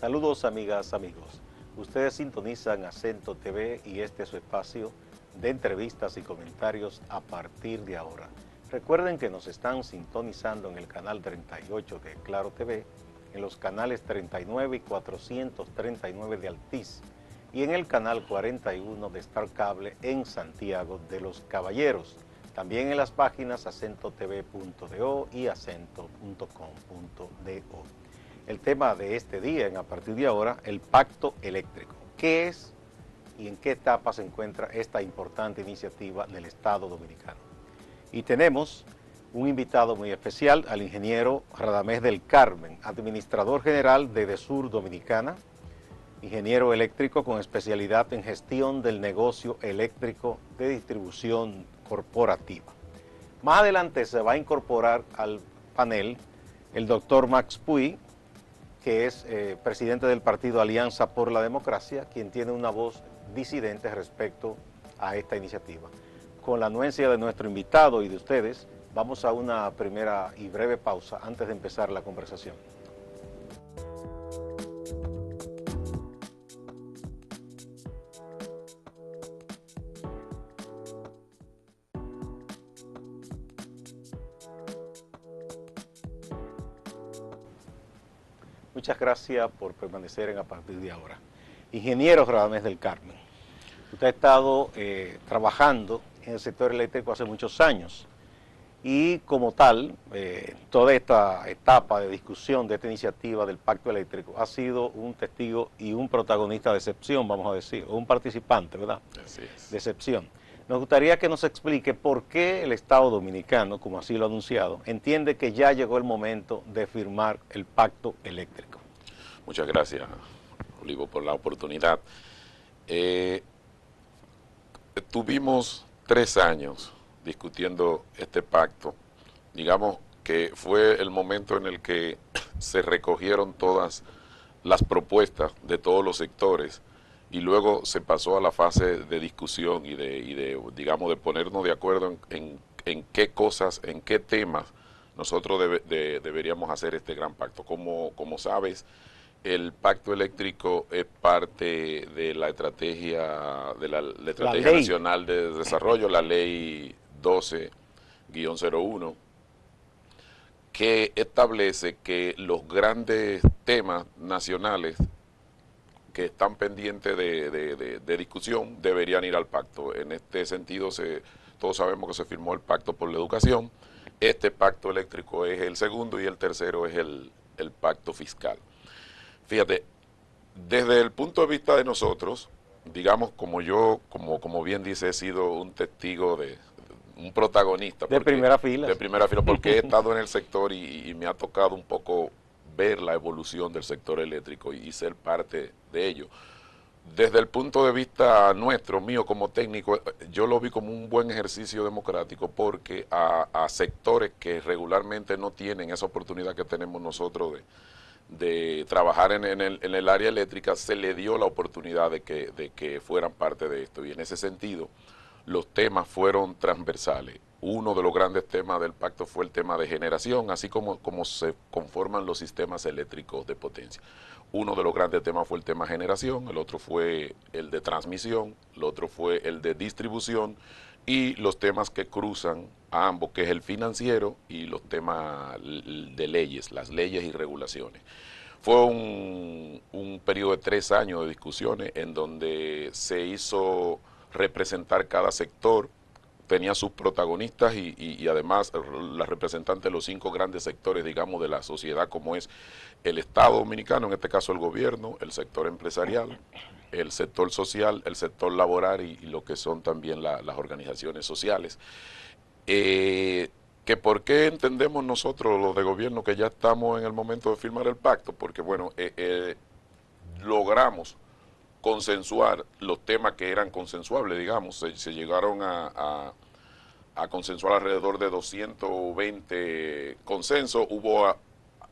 Saludos amigas, amigos. Ustedes sintonizan Acento TV y este es su espacio de entrevistas y comentarios a partir de ahora. Recuerden que nos están sintonizando en el canal 38 de Claro TV, en los canales 39 y 439 de Altiz y en el canal 41 de Star Cable en Santiago de los Caballeros. También en las páginas acentotv.do y acento.com.do. El tema de este día, a partir de ahora, el pacto eléctrico. ¿Qué es y en qué etapa se encuentra esta importante iniciativa del Estado Dominicano? Y tenemos un invitado muy especial, al ingeniero Radamés del Carmen, administrador general de Edesur Dominicana, ingeniero eléctrico con especialidad en gestión del negocio eléctrico de distribución corporativa. Más adelante se va a incorporar al panel el doctor Max Puy, que es presidente del partido Alianza por la Democracia, quien tiene una voz disidente respecto a esta iniciativa. Con la anuencia de nuestro invitado y de ustedes, vamos a una primera y breve pausa antes de empezar la conversación. Muchas gracias por permanecer en a partir de ahora. Ingeniero Radamés del Carmen, usted ha estado trabajando en el sector eléctrico hace muchos años y como tal, toda esta etapa de discusión de esta iniciativa del pacto eléctrico ha sido un testigo y un protagonista de excepción, vamos a decir, o un participante, ¿verdad? Así es. De excepción. Nos gustaría que nos explique por qué el Estado Dominicano, como así lo ha anunciado, entiende que ya llegó el momento de firmar el pacto eléctrico. Muchas gracias, Olivo, por la oportunidad. Tuvimos 3 años discutiendo este pacto. Digamos que fue el momento en el que se recogieron todas las propuestas de todos los sectores y luego se pasó a la fase de discusión y digamos, de ponernos de acuerdo en qué cosas, en qué temas nosotros deberíamos hacer este gran pacto. Como sabes, el pacto eléctrico es parte de la estrategia nacional de desarrollo, la ley 12-01, que establece que los grandes temas nacionales que están pendientes de discusión deberían ir al pacto. En este sentido, todos sabemos que se firmó el pacto por la educación. Este pacto eléctrico es el segundo y el tercero es el pacto fiscal. Fíjate, desde el punto de vista de nosotros, digamos, como bien dice, he sido un testigo un protagonista. De primera fila. De primera fila, porque he estado en el sector y me ha tocado un poco ver la evolución del sector eléctrico y ser parte de ello. Desde el punto de vista nuestro, mío como técnico, yo lo vi como un buen ejercicio democrático porque a sectores que regularmente no tienen esa oportunidad que tenemos nosotros de trabajar en el área eléctrica, se le dio la oportunidad de que fueran parte de esto. Y en ese sentido, los temas fueron transversales. Uno de los grandes temas del pacto fue el tema de generación, así como se conforman los sistemas eléctricos de potencia. Uno de los grandes temas fue el tema generación, el otro fue el de transmisión, el otro fue el de distribución y los temas que cruzan a ambos, que es el financiero y los temas de leyes, las leyes y regulaciones. Fue un periodo de 3 años de discusiones en donde se hizo representar cada sector, tenía sus protagonistas y además las representantes de los 5 grandes sectores, digamos, de la sociedad, como es el Estado Dominicano, en este caso el gobierno, el sector empresarial, el sector social, el sector laboral y lo que son también las organizaciones sociales. Que ¿por qué entendemos nosotros, los de gobierno, que ya estamos en el momento de firmar el pacto? Porque, bueno, logramos consensuar los temas que eran consensuables, digamos, se llegaron a consensuar alrededor de 220 consensos, hubo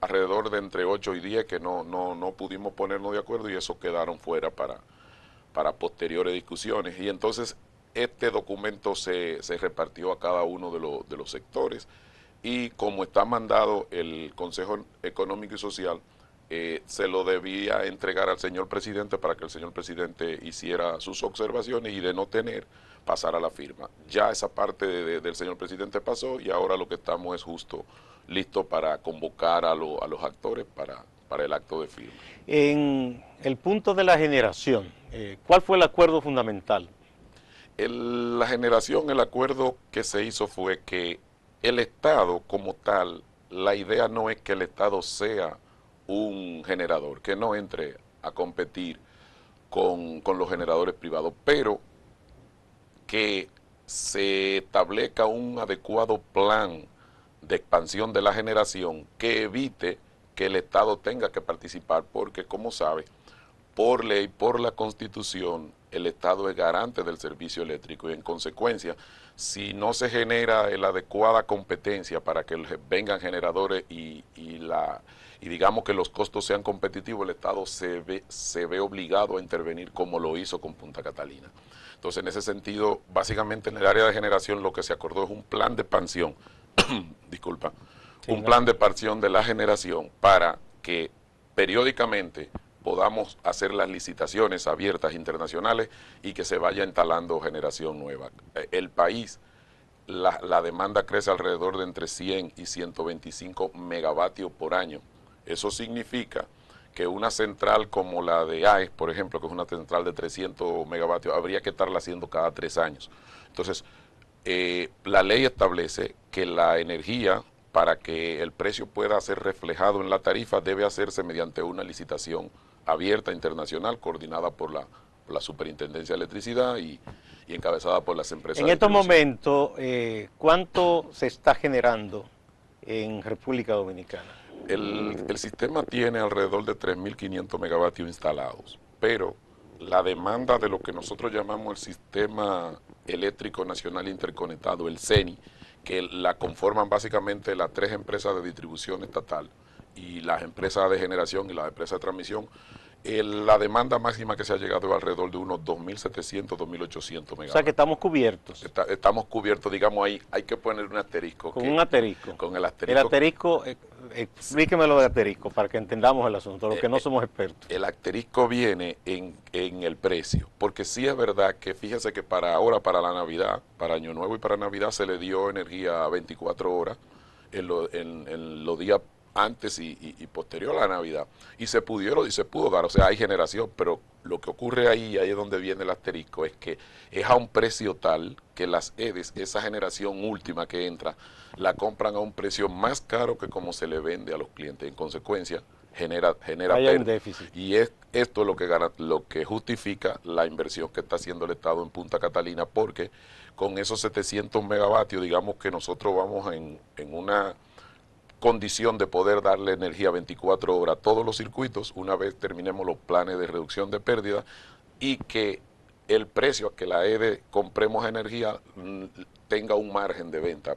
alrededor de entre 8 y 10 que no pudimos ponernos de acuerdo y eso quedaron fuera para posteriores discusiones. Y entonces este documento se repartió a cada uno de los sectores y como está mandado el Consejo Económico y Social, se lo debía entregar al señor presidente para que el señor presidente hiciera sus observaciones y de no tener, pasar a la firma. Ya esa parte del señor presidente pasó y ahora lo que estamos es justo listo para convocar a los actores para el acto de firma. En el punto de la generación, ¿cuál fue el acuerdo fundamental? La generación, el acuerdo que se hizo fue que el Estado como tal, la idea no es que el Estado sea un generador, que no entre a competir con los generadores privados, pero que se establezca un adecuado plan de expansión de la generación que evite que el Estado tenga que participar, porque como sabe, por ley, por la Constitución, el Estado es garante del servicio eléctrico y en consecuencia, si no se genera la adecuada competencia para que vengan generadores y digamos que los costos sean competitivos, el Estado se ve obligado a intervenir como lo hizo con Punta Catalina. Entonces, en ese sentido, básicamente en el área de generación lo que se acordó es un plan de expansión, disculpa, un plan de expansión de la generación para que periódicamente podamos hacer las licitaciones abiertas internacionales y que se vaya instalando generación nueva. El país, la demanda crece alrededor de entre 100 y 125 megavatios por año. Eso significa que una central como la de AES, por ejemplo, que es una central de 300 megavatios, habría que estarla haciendo cada 3 años. Entonces, la ley establece que la energía, para que el precio pueda ser reflejado en la tarifa, debe hacerse mediante una licitación abierta internacional coordinada por la Superintendencia de Electricidad y encabezada por las empresas. En estos momentos, ¿cuánto se está generando en República Dominicana? El sistema tiene alrededor de 3.500 megavatios instalados, pero la demanda de lo que nosotros llamamos el Sistema Eléctrico Nacional Interconectado, el CENI, que la conforman básicamente las 3 empresas de distribución estatal y las empresas de generación y las empresas de transmisión, la demanda máxima que se ha llegado es alrededor de unos 2.700, 2.800 megavatios. O sea que estamos cubiertos. Estamos cubiertos, digamos ahí, hay que poner un asterisco. Con un asterisco. Con el asterisco. El asterisco, explíqueme lo de asterisco para que entendamos el asunto, los que no somos expertos. El asterisco viene en el precio, porque sí es verdad que fíjese que para ahora, para la Navidad, para Año Nuevo y para Navidad se le dio energía a 24 horas en los días antes y posterior a la Navidad, y se pudo dar, o sea, hay generación, pero lo que ocurre ahí es donde viene el asterisco, es que es a un precio tal que las EDES, esa generación última que entra, la compran a un precio más caro que como se le vende a los clientes, en consecuencia genera un déficit. Y es esto lo que justifica la inversión que está haciendo el Estado en Punta Catalina, porque con esos 700 megavatios, digamos que nosotros vamos en una condición de poder darle energía 24 horas a todos los circuitos una vez terminemos los planes de reducción de pérdida y que el precio a que la EDE compremos energía tenga un margen de venta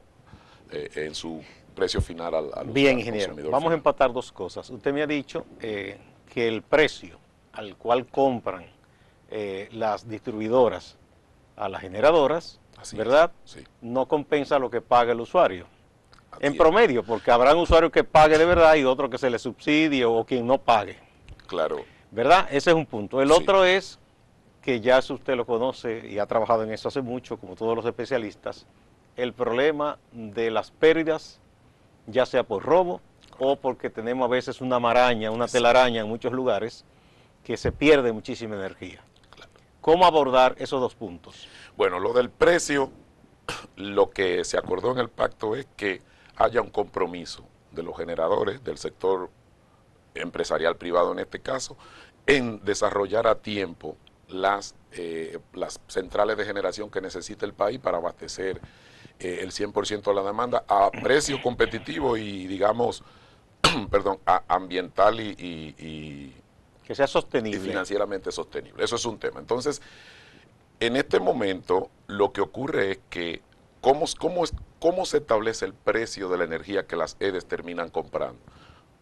en su precio final al Bien, ingeniero, vamos a empatar dos cosas. Usted me ha dicho que el precio al cual compran las distribuidoras a las generadoras, así ¿verdad? Sí. No compensa lo que paga el usuario. En promedio, porque habrán usuarios que pague de verdad y otros que se le subsidie o quien no pague. Claro. ¿Verdad? Ese es un punto. El otro es que ya si usted lo conoce y ha trabajado en eso hace mucho, como todos los especialistas, el problema de las pérdidas, ya sea por robo o porque tenemos a veces una maraña, una telaraña en muchos lugares, que se pierde muchísima energía. Claro. ¿Cómo abordar esos dos puntos? Bueno, lo del precio, lo que se acordó en el pacto es que haya un compromiso de los generadores, del sector empresarial privado en este caso, en desarrollar a tiempo las centrales de generación que necesita el país para abastecer el 100% de la demanda a precio competitivo y digamos, perdón, ambiental y que sea sostenible. Y financieramente sostenible. Eso es un tema. Entonces, en este momento, lo que ocurre es que ¿cómo se establece el precio de la energía que las EDES terminan comprando?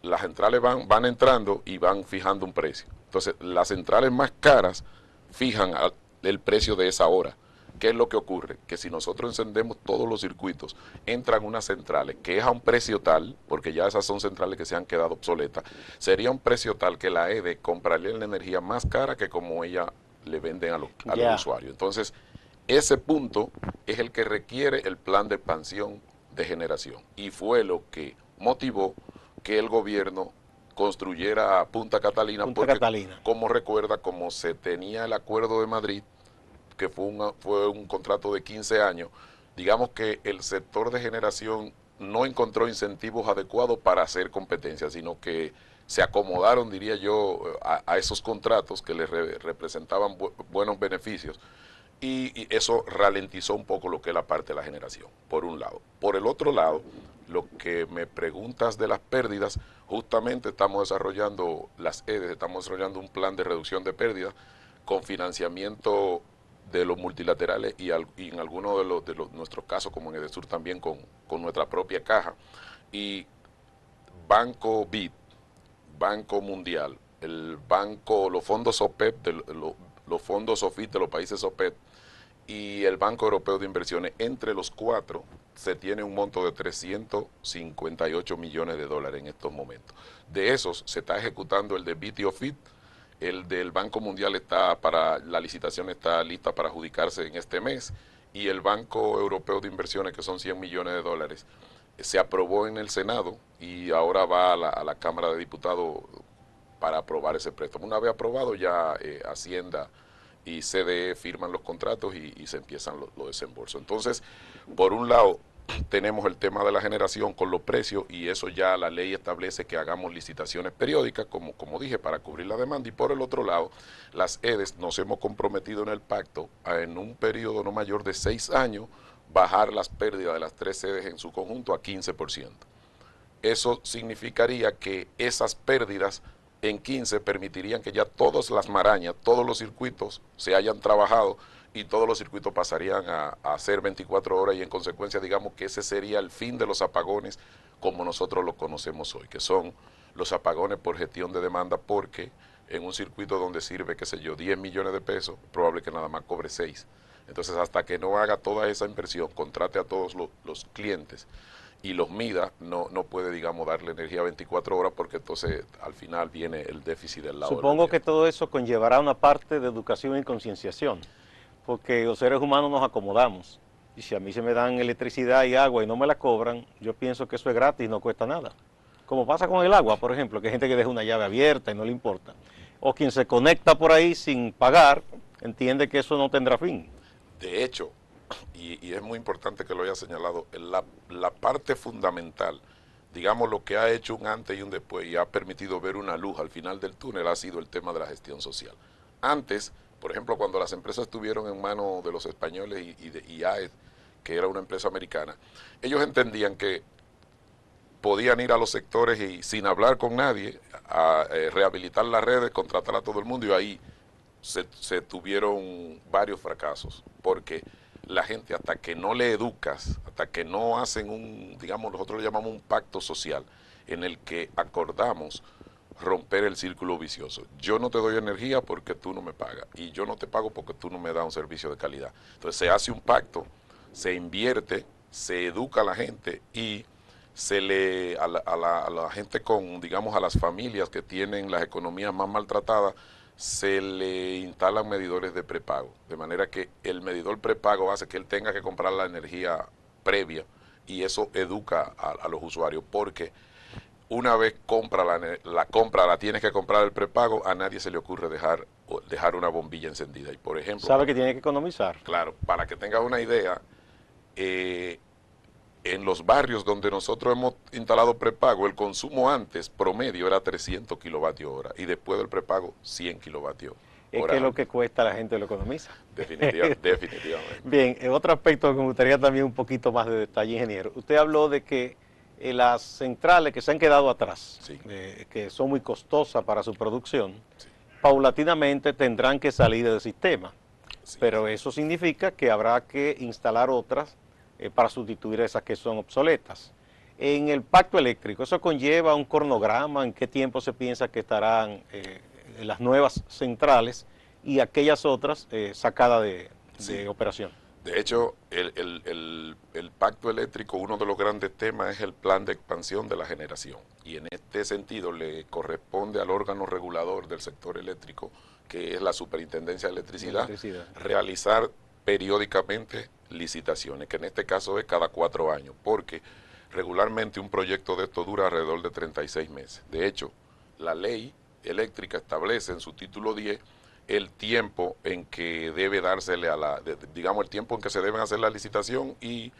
Las centrales van entrando y van fijando un precio. Entonces, las centrales más caras fijan el precio de esa hora. ¿Qué es lo que ocurre? Que si nosotros encendemos todos los circuitos, entran unas centrales que es a un precio tal, porque ya esas son centrales que se han quedado obsoletas, sería un precio tal que la EDE compraría la energía más cara que como ella le venden a los usuarios. Entonces, ese punto es el que requiere el plan de expansión de generación y fue lo que motivó que el gobierno construyera Punta Catalina, porque como recuerda, como se tenía el acuerdo de Madrid, que fue un contrato de 15 años, digamos que el sector de generación no encontró incentivos adecuados para hacer competencia, sino que se acomodaron, diría yo, a esos contratos que les representaban buenos beneficios y eso ralentizó un poco lo que es la parte de la generación, por un lado. Por el otro lado, lo que me preguntas de las pérdidas, justamente estamos desarrollando, las EDES, estamos desarrollando un plan de reducción de pérdidas con financiamiento de los multilaterales y en algunos de nuestros casos, como en Edesur también, con nuestra propia caja. Y Banco BID, Banco Mundial, el banco, los fondos OPEP, los fondos OFIT de los países OPEP y el Banco Europeo de Inversiones, entre los cuatro se tiene un monto de 358 millones de dólares en estos momentos. De esos se está ejecutando el de BID y OFIT, el del Banco Mundial la licitación está lista para adjudicarse en este mes y el Banco Europeo de Inversiones, que son 100 millones de dólares, se aprobó en el Senado y ahora va a la Cámara de Diputados para aprobar ese préstamo. Una vez aprobado ya Hacienda y CDE firman los contratos y se empiezan los desembolsos. Entonces, por un lado, tenemos el tema de la generación con los precios y eso ya la ley establece que hagamos licitaciones periódicas, como dije, para cubrir la demanda. Y por el otro lado, las EDES nos hemos comprometido en el pacto en un periodo no mayor de 6 años bajar las pérdidas de las 3 EDES en su conjunto a 15%. Eso significaría que esas pérdidas en 15 permitirían que ya todas las marañas, todos los circuitos se hayan trabajado y todos los circuitos pasarían a ser 24 horas y en consecuencia digamos que ese sería el fin de los apagones como nosotros los conocemos hoy, que son los apagones por gestión de demanda, porque en un circuito donde sirve, qué sé yo, 10 millones de pesos, probable que nada más cobre 6. Entonces hasta que no haga toda esa inversión, contrate a todos los clientes y los mida, no puede, digamos, darle energía 24 horas porque entonces al final viene el déficit del lado. Supongo que todo eso conllevará una parte de educación y concienciación, porque los seres humanos nos acomodamos. Y si a mí se me dan electricidad y agua y no me la cobran, yo pienso que eso es gratis y no cuesta nada. Como pasa con el agua, por ejemplo, que hay gente que deja una llave abierta y no le importa. O quien se conecta por ahí sin pagar, entiende que eso no tendrá fin. De hecho, y es muy importante que lo haya señalado, la parte fundamental, digamos lo que ha hecho un antes y un después y ha permitido ver una luz al final del túnel ha sido el tema de la gestión social. Antes, por ejemplo, cuando las empresas estuvieron en manos de los españoles y de IAED, que era una empresa americana, ellos entendían que podían ir a los sectores y sin hablar con nadie, a rehabilitar las redes, contratar a todo el mundo y ahí se tuvieron varios fracasos, porque la gente hasta que no le educas, hasta que no hacen digamos, nosotros le llamamos un pacto social, en el que acordamos romper el círculo vicioso. Yo no te doy energía porque tú no me pagas, y yo no te pago porque tú no me das un servicio de calidad. Entonces se hace un pacto, se invierte, se educa a la gente y a la gente digamos, a las familias que tienen las economías más maltratadas, se le instalan medidores de prepago, de manera que el medidor prepago hace que él tenga que comprar la energía previa y eso educa a los usuarios, porque una vez la tienes que comprar el prepago, a nadie se le ocurre dejar una bombilla encendida. Y por ejemplo, sabe que tiene que economizar. Claro, para que tengas una idea, en los barrios donde nosotros hemos instalado prepago, el consumo antes promedio era 300 kilovatios hora y después del prepago 100 kilovatios hora. Es que lo que cuesta la gente lo economiza. Definitivamente. Bien, otro aspecto que me gustaría también un poquito más de detalle, ingeniero. Usted habló de que las centrales que se han quedado atrás, sí, que son muy costosas para su producción, sí, paulatinamente tendrán que salir del sistema. Sí. Pero eso significa que habrá que instalar otras para sustituir esas que son obsoletas. En el pacto eléctrico, ¿eso conlleva un cronograma? ¿En qué tiempo se piensa que estarán las nuevas centrales y aquellas otras sacadas de operación? De hecho, el pacto eléctrico, uno de los grandes temas es el plan de expansión de la generación. Y en este sentido le corresponde al órgano regulador del sector eléctrico, que es la Superintendencia de Electricidad, realizar periódicamente licitaciones, que en este caso es cada 4 años, porque regularmente un proyecto de esto dura alrededor de 36 meses. De hecho, la ley eléctrica establece en su título 10 el tiempo en que debe dársele digamos, el tiempo en que se deben hacer la licitación y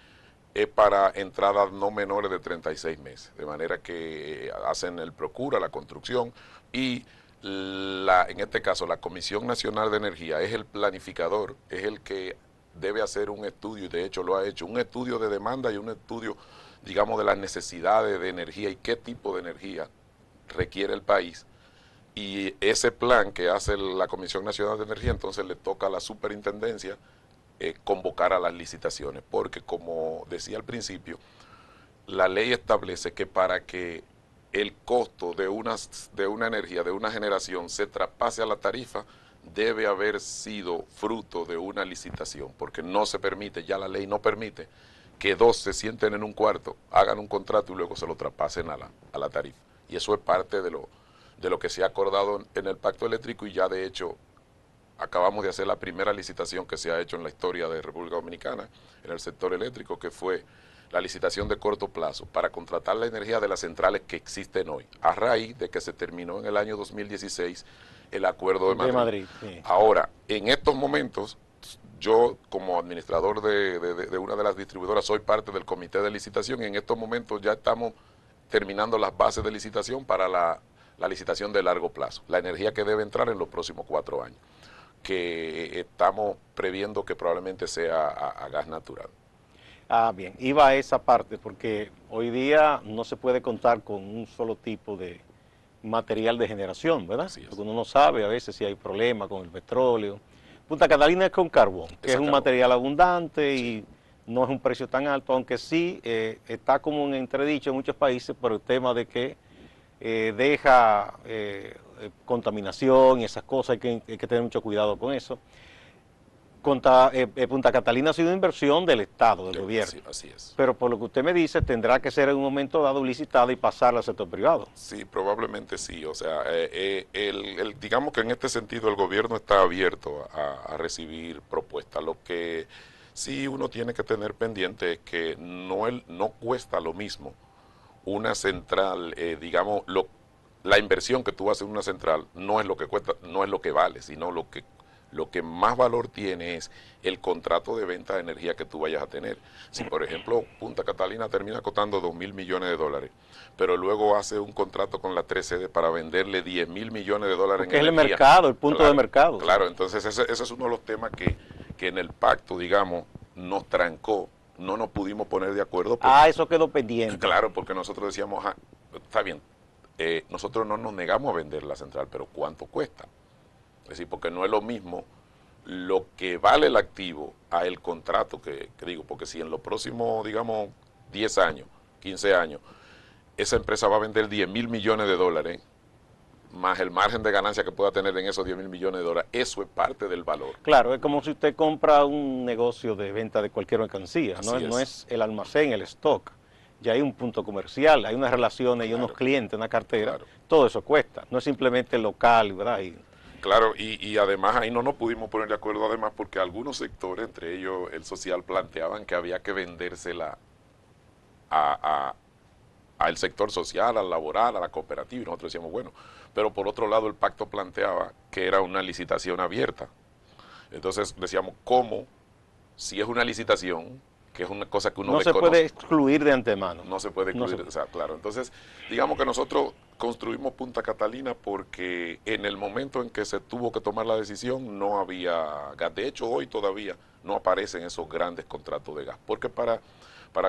es para entradas no menores de 36 meses, de manera que hacen el procura, la construcción y en este caso la Comisión Nacional de Energía es el planificador, es el que debe hacer un estudio y de hecho lo ha hecho, un estudio de demanda y un estudio, digamos, de las necesidades de energía y qué tipo de energía requiere el país. Y ese plan que hace la Comisión Nacional de Energía, entonces le toca a la superintendencia convocar a las licitaciones, porque como decía al principio, la ley establece que para que el costo de una energía, de una generación, se traspase a la tarifa, debe haber sido fruto de una licitación, porque no se permite, ya la ley no permite, que dos se sienten en un cuarto, hagan un contrato y luego se lo traspasen a la tarifa. Y eso es parte de lo que se ha acordado en el pacto eléctrico y ya de hecho acabamos de hacer la primera licitación que se ha hecho en la historia de República Dominicana en el sector eléctrico, que fue la licitación de corto plazo para contratar la energía de las centrales que existen hoy, a raíz de que se terminó en el año 2016 el Acuerdo de Madrid. Sí. Ahora, en estos momentos, yo como administrador de una de las distribuidoras soy parte del comité de licitación y en estos momentos ya estamos terminando las bases de licitación para la licitación de largo plazo, la energía que debe entrar en los próximos 4 años, que estamos previendo que probablemente sea a gas natural. Ah, bien, iba a esa parte porque hoy día no se puede contar con un solo tipo de material de generación, ¿verdad? Porque uno no sabe a veces si hay problemas con el petróleo. Punta Catalina es con carbón, que es un material abundante y no es un precio tan alto, aunque sí está como un entredicho en muchos países por el tema de que deja contaminación y esas cosas, hay que tener mucho cuidado con eso. Punta Catalina ha sido una inversión del Estado, del gobierno. Así es. Pero por lo que usted me dice, tendrá que ser en un momento dado licitada y pasarla al sector privado. Sí, probablemente sí. O sea, digamos que en este sentido el gobierno está abierto a recibir propuestas. Lo que sí uno tiene que tener pendiente es que no cuesta lo mismo una central, digamos, la inversión que tú haces en una central no es lo que cuesta, no es lo que vale, sino lo que más valor tiene es el contrato de venta de energía que tú vayas a tener. Si por ejemplo Punta Catalina termina costando 2.000 millones de dólares, pero luego hace un contrato con la 3CD para venderle 10.000 millones de dólares porque en energía. Es el mercado, el punto de mercado. Claro, entonces ese es uno de los temas que en el pacto, digamos, nos trancó, no nos pudimos poner de acuerdo. Porque, eso quedó pendiente. Claro, porque nosotros decíamos, está bien, nosotros no nos negamos a vender la central, pero ¿cuánto cuesta? Es decir, porque no es lo mismo lo que vale el activo a el contrato que digo, porque si en los próximos, digamos, 10 años, 15 años, esa empresa va a vender 10.000 millones de dólares, más el margen de ganancia que pueda tener en esos 10.000 millones de dólares, eso es parte del valor. Claro, es como si usted compra un negocio de venta de cualquier mercancía, no es el almacén, el stock. Ya hay un punto comercial, hay unas relaciones y unos clientes, una cartera, todo eso cuesta, no es simplemente local, ¿verdad? Claro, y además ahí no nos pudimos poner de acuerdo, además porque algunos sectores, entre ellos el social, planteaban que había que vendérsela al sector social, al laboral, a la cooperativa, y nosotros decíamos, bueno, pero por otro lado el pacto planteaba que era una licitación abierta. Entonces decíamos, ¿cómo? Si es una licitación, que es una cosa que uno desconoce. No se puede excluir de antemano. No se puede excluir, o sea, claro. Entonces, digamos que nosotros construimos Punta Catalina porque en el momento en que se tuvo que tomar la decisión no había gas. De hecho, hoy todavía no aparecen esos grandes contratos de gas, porque para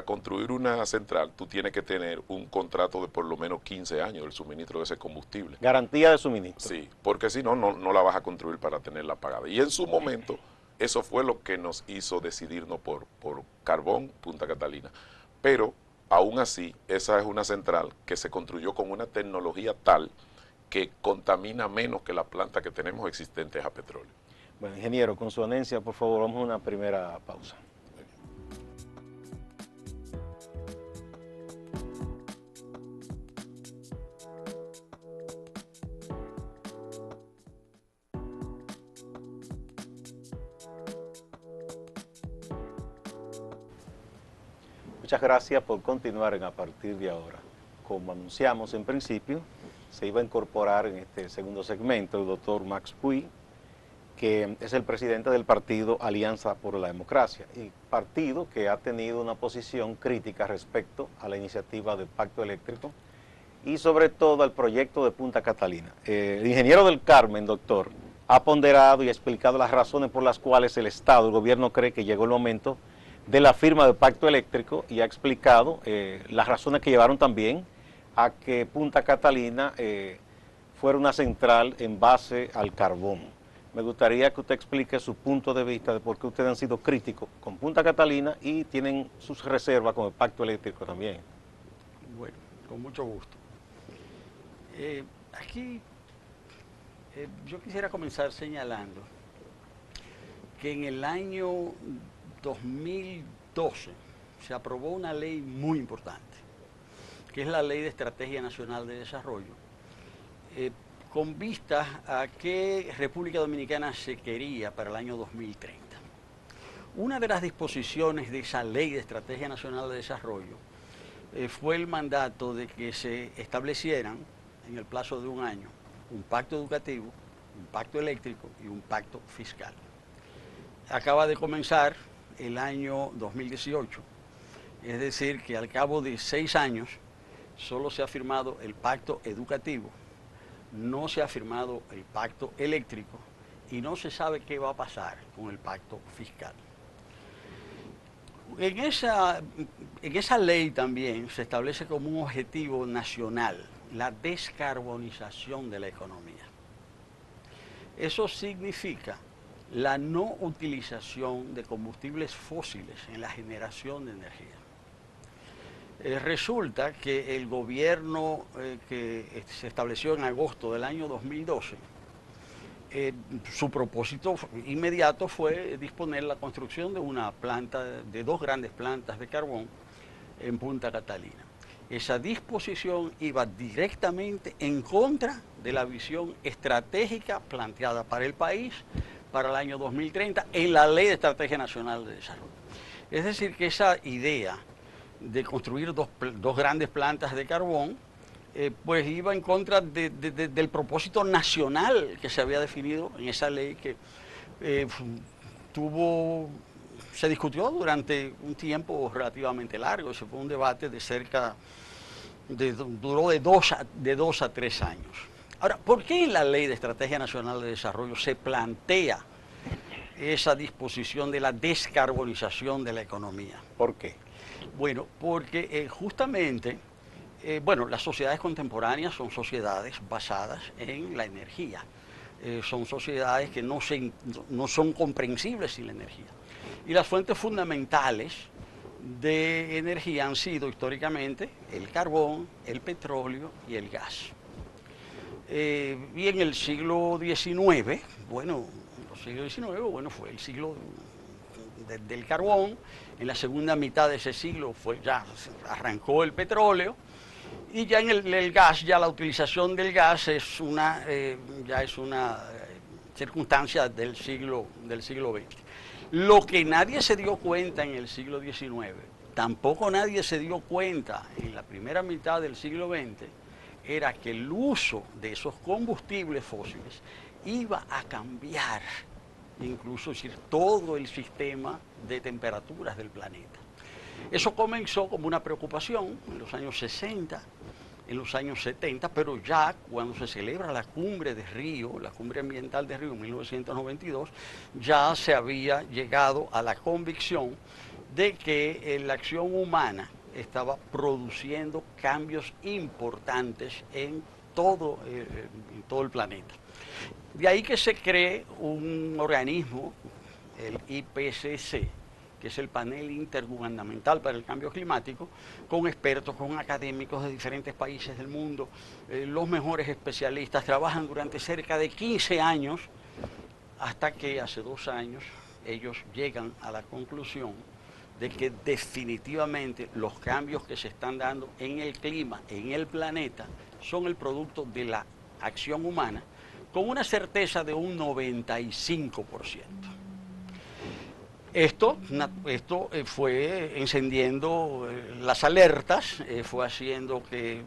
construir una central tú tienes que tener un contrato de por lo menos 15 años del suministro de ese combustible. Garantía de suministro. Sí, porque si no, no la vas a construir para tenerla pagada. Y en su momento, eso fue lo que nos hizo decidirnos por Carbón Punta Catalina. Pero, aún así, esa es una central que se construyó con una tecnología tal que contamina menos que las plantas que tenemos existentes a petróleo. Bueno, ingeniero, con su anencia, por favor, vamos a una primera pausa. Muchas gracias por continuar a partir de ahora. Como anunciamos en principio, se iba a incorporar en este segundo segmento el doctor Max Puy, que es el presidente del partido Alianza por la Democracia, y partido que ha tenido una posición crítica respecto a la iniciativa del Pacto Eléctrico y sobre todo al proyecto de Punta Catalina. El ingeniero del Carmen, doctor, ha ponderado y explicado las razones por las cuales el Estado, el gobierno cree que llegó el momento de la firma del Pacto Eléctrico y ha explicado las razones que llevaron también a que Punta Catalina fuera una central en base al carbón. Me gustaría que usted explique su punto de vista de por qué ustedes han sido críticos con Punta Catalina y tienen sus reservas con el Pacto Eléctrico también. Bueno, con mucho gusto. Aquí yo quisiera comenzar señalando que en el año 2012 se aprobó una ley muy importante, que es la Ley de Estrategia Nacional de Desarrollo, con vistas a que República Dominicana se quería para el año 2030. Una de las disposiciones de esa Ley de Estrategia Nacional de Desarrollo fue el mandato de que se establecieran en el plazo de un año un pacto educativo, un pacto eléctrico y un pacto fiscal. Acaba de comenzar el año 2018, es decir, que al cabo de 6 años solo se ha firmado el pacto educativo, no se ha firmado el pacto eléctrico y no se sabe qué va a pasar con el pacto fiscal. En esa ley también se establece como un objetivo nacional la descarbonización de la economía. Eso significa la no utilización de combustibles fósiles en la generación de energía. Resulta que el gobierno que se estableció en agosto del año 2012, su propósito inmediato fue disponer la construcción de una planta, de 2 grandes plantas de carbón en Punta Catalina. Esa disposición iba directamente en contra de la visión estratégica planteada para el país para el año 2030 en la Ley de Estrategia Nacional de Desarrollo. Es decir, que esa idea de construir dos grandes plantas de carbón, pues iba en contra del propósito nacional que se había definido en esa ley que se discutió durante un tiempo relativamente largo. Ese fue un debate duró de 2 a 3 años. Ahora, ¿por qué en la Ley de Estrategia Nacional de Desarrollo se plantea esa disposición de la descarbonización de la economía? ¿Por qué? Bueno, porque justamente, las sociedades contemporáneas son sociedades basadas en la energía. Son sociedades que no son comprensibles sin la energía. Y las fuentes fundamentales de energía han sido históricamente el carbón, el petróleo y el gas. Y en el siglo XIX, fue el siglo del carbón. En la segunda mitad de ese siglo ya arrancó el petróleo, y ya en el gas, ya la utilización del gas es una circunstancia del siglo XX. Lo que nadie se dio cuenta en el siglo XIX, tampoco nadie se dio cuenta en la primera mitad del siglo XX, era que el uso de esos combustibles fósiles iba a cambiar incluso todo el sistema de temperaturas del planeta. Eso comenzó como una preocupación en los años 60, en los años 70, pero ya cuando se celebra la cumbre de Río, la cumbre ambiental de Río en 1992, ya se había llegado a la convicción de que la acción humana estaba produciendo cambios importantes en todo el planeta. De ahí que se cree un organismo, el IPCC, que es el Panel Intergubernamental para el Cambio Climático, con expertos, con académicos de diferentes países del mundo. Los mejores especialistas trabajan durante cerca de 15 años, hasta que hace 2 años ellos llegan a la conclusión de que definitivamente los cambios que se están dando en el clima, en el planeta, son el producto de la acción humana, con una certeza de un 95%. Esto fue encendiendo las alertas, fue haciendo que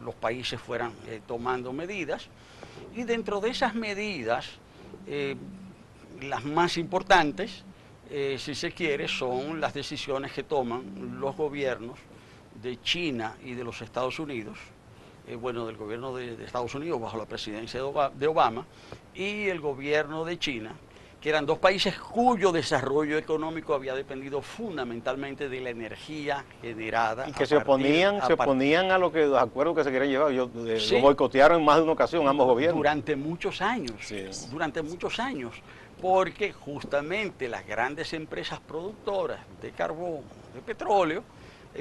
los países fueran tomando medidas, y dentro de esas medidas, las más importantes, si se quiere, son las decisiones que toman los gobiernos de China y de los Estados Unidos, del gobierno de Estados Unidos bajo la presidencia de Obama, y el gobierno de China, que eran dos países cuyo desarrollo económico había dependido fundamentalmente de la energía generada. Y que se oponían a los acuerdos que se querían llevar. Sí, lo boicotearon en más de una ocasión ambos gobiernos. Durante muchos años, porque justamente las grandes empresas productoras de carbón, de petróleo,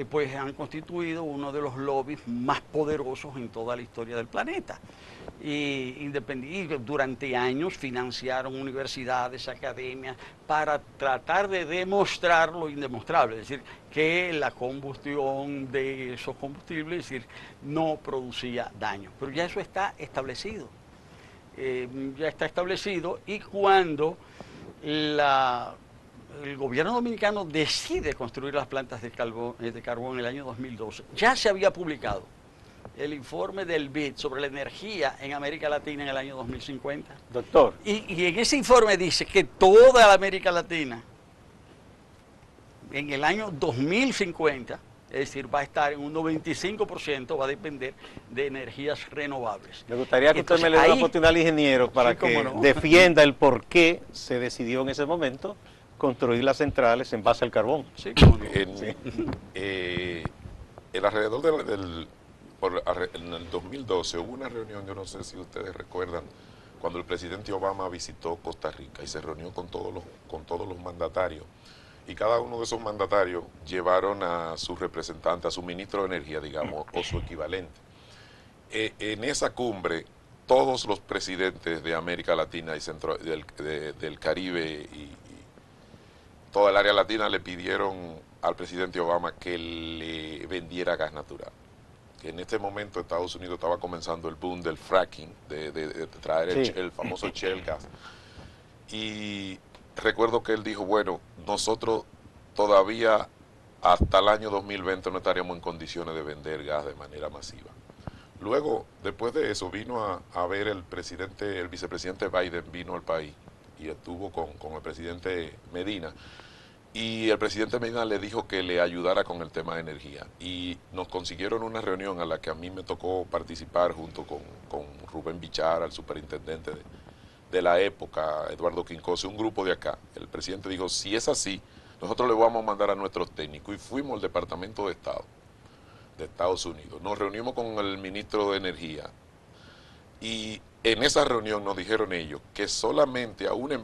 pues han constituido uno de los lobbies más poderosos en toda la historia del planeta. Y durante años financiaron universidades, academias, para tratar de demostrar lo indemostrable, es decir, que la combustión de esos combustibles, es decir, no producía daño. Pero ya eso está establecido. Y cuando el gobierno dominicano decide construir las plantas de carbón en el año 2012, ya se había publicado el informe del BID sobre la energía en América Latina en el año 2050. Doctor. Y en ese informe dice que toda la América Latina en el año 2050, es decir, va a estar en un 95%, va a depender de energías renovables. Me gustaría que usted me le dé la oportunidad al ingeniero para que defienda el por qué se decidió en ese momento construir las centrales en base al carbón. Sí, el alrededor en el 2012 hubo una reunión, yo no sé si ustedes recuerdan, cuando el presidente Obama visitó Costa Rica y se reunió con todos los mandatarios, y cada uno de esos mandatarios llevaron a su representante, a su ministro de Energía, digamos, o su equivalente. En esa cumbre, todos los presidentes de América Latina y del Caribe y toda el área latina le pidieron al presidente Obama que le vendiera gas natural. Que en este momento Estados Unidos estaba comenzando el boom del fracking, de traer el famoso shale gas. Y recuerdo que él dijo, bueno, nosotros todavía hasta el año 2020 no estaríamos en condiciones de vender gas de manera masiva. Luego, después de eso, vino a ver el vicepresidente Biden vino al país y estuvo con el presidente Medina. Y el presidente Medina le dijo que le ayudara con el tema de energía. Y nos consiguieron una reunión a la que a mí me tocó participar junto con Rubén Bichara, el superintendente de la época, Eduardo Quincose, un grupo de acá. El presidente dijo, si es así, nosotros le vamos a mandar a nuestros técnicos. Y fuimos al Departamento de Estado de Estados Unidos. Nos reunimos con el ministro de Energía. Y en esa reunión nos dijeron ellos que solamente a una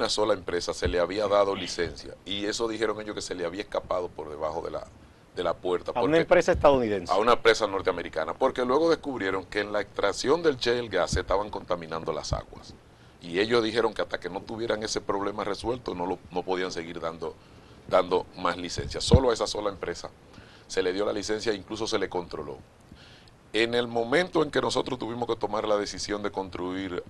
sola empresa se le había dado licencia, y eso dijeron ellos que se le había escapado por debajo de la puerta. A una empresa estadounidense. A una empresa norteamericana, porque luego descubrieron que en la extracción del shale gas se estaban contaminando las aguas. Y ellos dijeron que hasta que no tuvieran ese problema resuelto no podían seguir dando más licencias. Solo a esa sola empresa se le dio la licencia e incluso se le controló. En el momento en que nosotros tuvimos que tomar la decisión de construir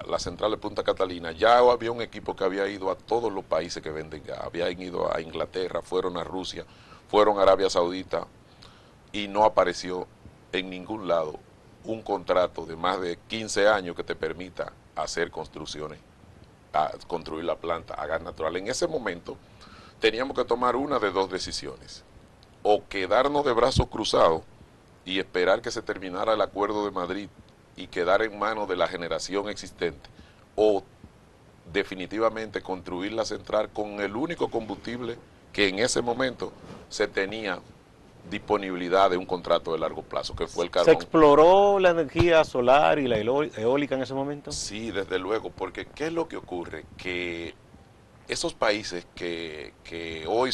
la central de Punta Catalina, ya había un equipo que había ido a todos los países que venden gas. Habían ido a Inglaterra, fueron a Rusia, fueron a Arabia Saudita, y no apareció en ningún lado un contrato de más de 15 años que te permita hacer construcciones, construir la planta a gas natural. En ese momento teníamos que tomar una de dos decisiones: o quedarnos de brazos cruzados y esperar que se terminara el Acuerdo de Madrid y quedar en manos de la generación existente, o definitivamente construir la central con el único combustible que en ese momento se tenía disponibilidad de un contrato de largo plazo, que fue el carbón. ¿Se exploró la energía solar y la eólica en ese momento? Sí, desde luego, porque ¿qué es lo que ocurre? Que esos países que hoy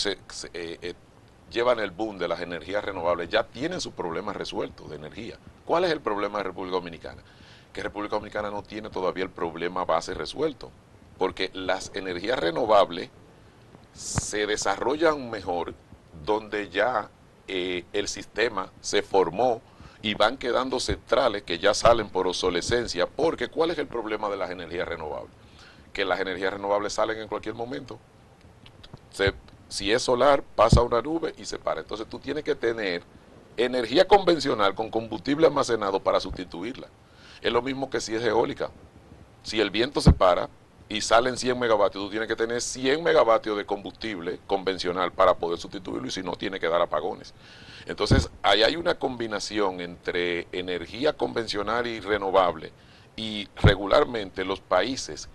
llevan el boom de las energías renovables ya tienen sus problemas resueltos de energía. ¿Cuál es el problema de República Dominicana? Que República Dominicana no tiene todavía el problema base resuelto, porque las energías renovables se desarrollan mejor donde ya el sistema se formó y van quedando centrales que ya salen por obsolescencia, porque ¿cuál es el problema de las energías renovables? que las energías renovables salen en cualquier momento. Si es solar, pasa a una nube y se para. Entonces tú tienes que tener energía convencional con combustible almacenado para sustituirla. Es lo mismo que si es eólica. Si el viento se para y salen 100 megavatios, tú tienes que tener 100 megavatios de combustible convencional para poder sustituirlo, y si no, tiene que dar apagones. Entonces, ahí hay una combinación entre energía convencional y renovable, y regularmente los países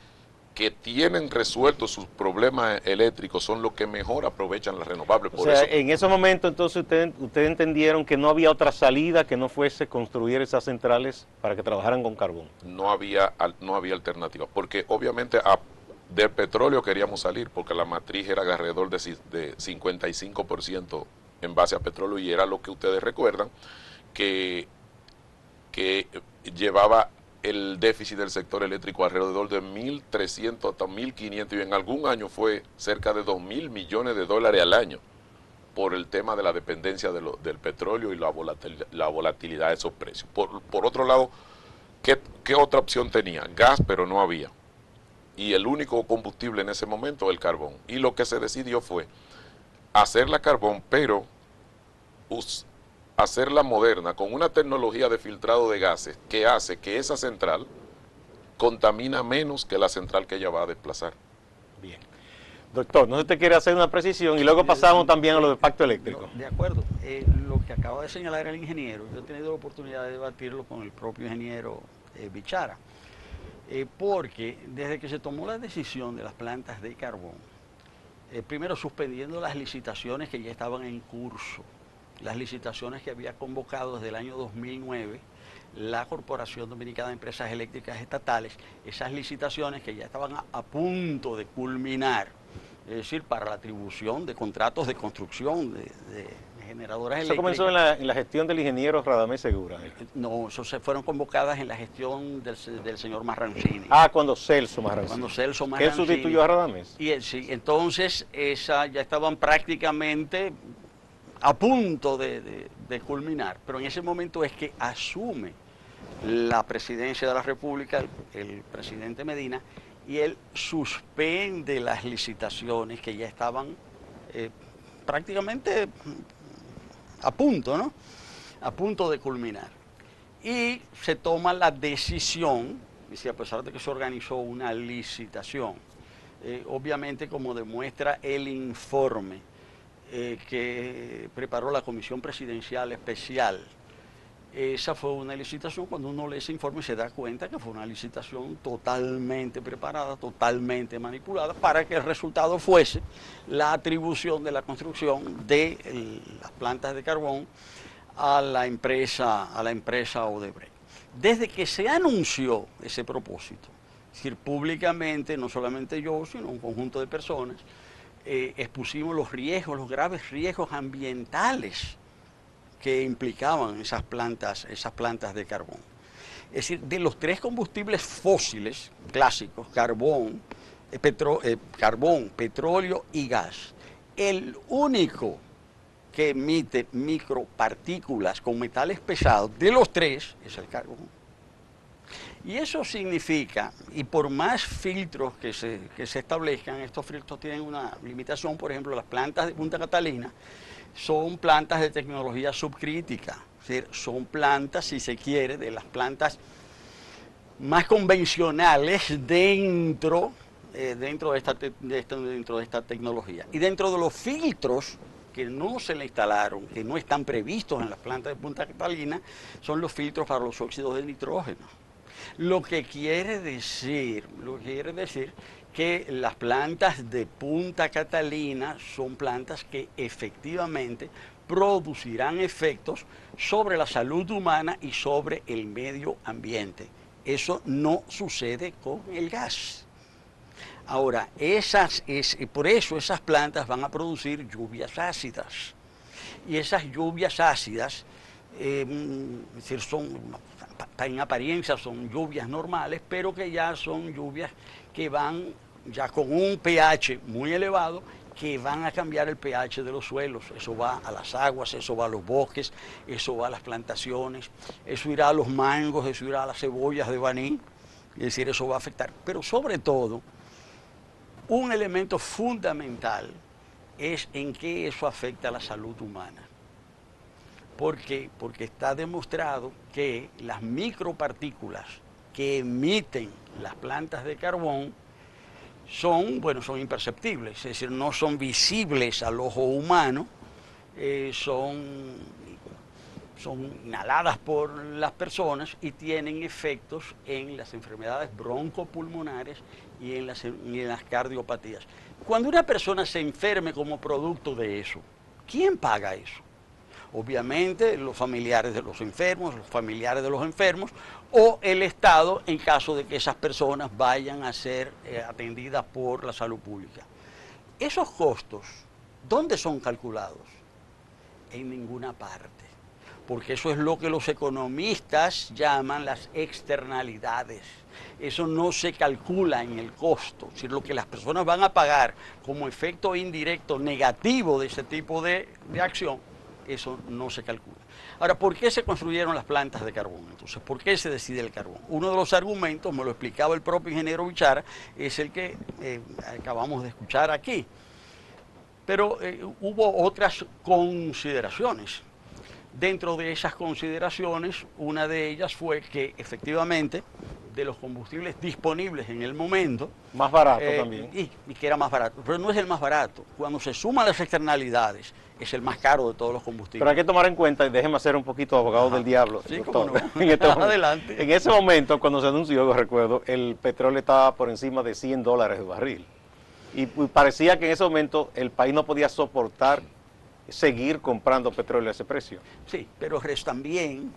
que tienen resueltos sus problemas eléctricos son los que mejor aprovechan las renovables. O sea, en ese momento entonces ustedes entendieron que no había otra salida que no fuese construir esas centrales para que trabajaran con carbón. No había alternativa, porque obviamente del petróleo queríamos salir, porque la matriz era alrededor de 55% en base a petróleo, y era lo que ustedes recuerdan, que llevaba el déficit del sector eléctrico alrededor de 1.300 hasta 1.500, y en algún año fue cerca de 2.000 millones de dólares al año, por el tema de la dependencia del petróleo y la volatilidad de esos precios. Por otro lado, ¿qué otra opción tenía? Gas, pero no había. Y el único combustible en ese momento, el carbón. Y lo que se decidió fue hacerla carbón, pero hacerla moderna, con una tecnología de filtrado de gases que hace que esa central contamina menos que la central que ella va a desplazar. Bien. Doctor, no sé si usted quiere hacer una precisión y luego pasamos también a lo del pacto eléctrico. No, de acuerdo. Lo que acaba de señalar el ingeniero, yo he tenido la oportunidad de debatirlo con el propio ingeniero Bichara, porque desde que se tomó la decisión de las plantas de carbón, primero suspendiendo las licitaciones que ya estaban en curso, las licitaciones que había convocado desde el año 2009 la Corporación Dominicana de Empresas Eléctricas Estatales, esas licitaciones que ya estaban a punto de culminar, es decir, para la atribución de contratos de construcción de generadoras eléctricas. Eso comenzó en la gestión del ingeniero Radamés Segura. No, eso se fueron convocadas en la gestión del señor Marrancini. Cuando Celso Marrancini. Cuando Celso Marrancini. ¿Él sustituyó a Radamés? Y sí, entonces esa ya estaban prácticamente a punto de culminar, pero en ese momento es que asume la presidencia de la República el presidente Medina, y él suspende las licitaciones que ya estaban prácticamente a punto, ¿no? A punto de culminar. Y se toma la decisión, y a pesar de que se organizó una licitación, obviamente, como demuestra el informe que preparó la Comisión Presidencial Especial, esa fue una licitación, cuando uno lee ese informe se da cuenta que fue una licitación totalmente preparada, totalmente manipulada, para que el resultado fuese la atribución de la construcción de las plantas de carbón a la empresa Odebrecht. Desde que se anunció ese propósito, es decir, públicamente, no solamente yo, sino un conjunto de personas, expusimos los riesgos, los graves riesgos ambientales que implicaban esas plantas de carbón. Es decir, de los tres combustibles fósiles clásicos, carbón, petróleo y gas, el único que emite micropartículas con metales pesados de los tres es el carbón. Y eso significa, y por más filtros que se establezcan, estos filtros tienen una limitación. Por ejemplo, las plantas de Punta Catalina son plantas de tecnología subcrítica, es decir, son plantas, si se quiere, de las plantas más convencionales dentro de esta tecnología. Y dentro de los filtros que no se le instalaron, que no están previstos en las plantas de Punta Catalina, son los filtros para los óxidos de nitrógeno. Lo que quiere decir que las plantas de Punta Catalina son plantas que efectivamente producirán efectos sobre la salud humana y sobre el medio ambiente. Eso no sucede con el gas. Ahora, por eso esas plantas van a producir lluvias ácidas. Y esas lluvias ácidas, en apariencia son lluvias normales, pero que ya son lluvias que van ya con un pH muy elevado, que van a cambiar el pH de los suelos. Eso va a las aguas, eso va a los bosques, eso va a las plantaciones, eso irá a los mangos, eso irá a las cebollas de Baní, es decir, eso va a afectar. Pero sobre todo, un elemento fundamental es en qué eso afecta a la salud humana. ¿Por qué? Porque está demostrado que las micropartículas que emiten las plantas de carbón son imperceptibles, es decir, no son visibles al ojo humano, son inhaladas por las personas y tienen efectos en las enfermedades broncopulmonares y en las cardiopatías. Cuando una persona se enferme como producto de eso, ¿quién paga eso? Obviamente los familiares de los enfermos, o el Estado en caso de que esas personas vayan a ser atendidas por la salud pública. Esos costos, ¿dónde son calculados? En ninguna parte, porque eso es lo que los economistas llaman las externalidades. Eso no se calcula en el costo, es decir, lo que las personas van a pagar como efecto indirecto negativo de ese tipo de acción, eso no se calcula. Ahora, ¿por qué se construyeron las plantas de carbón? Entonces, ¿por qué se decide el carbón? Uno de los argumentos, me lo explicaba el propio ingeniero Bichara, es el que acabamos de escuchar aquí. Pero hubo otras consideraciones. Dentro de esas consideraciones, una de ellas fue que efectivamente de los combustibles disponibles en el momento... Más barato también. Y que era más barato, pero no es el más barato. Cuando se suman las externalidades, es el más caro de todos los combustibles. Pero hay que tomar en cuenta, y déjeme ser un poquito abogado del diablo, sí, doctor. cómo no. Adelante. En ese momento, cuando se anunció, yo recuerdo, el petróleo estaba por encima de $100 el barril. Y parecía que en ese momento el país no podía soportar seguir comprando petróleo a ese precio. Sí, pero también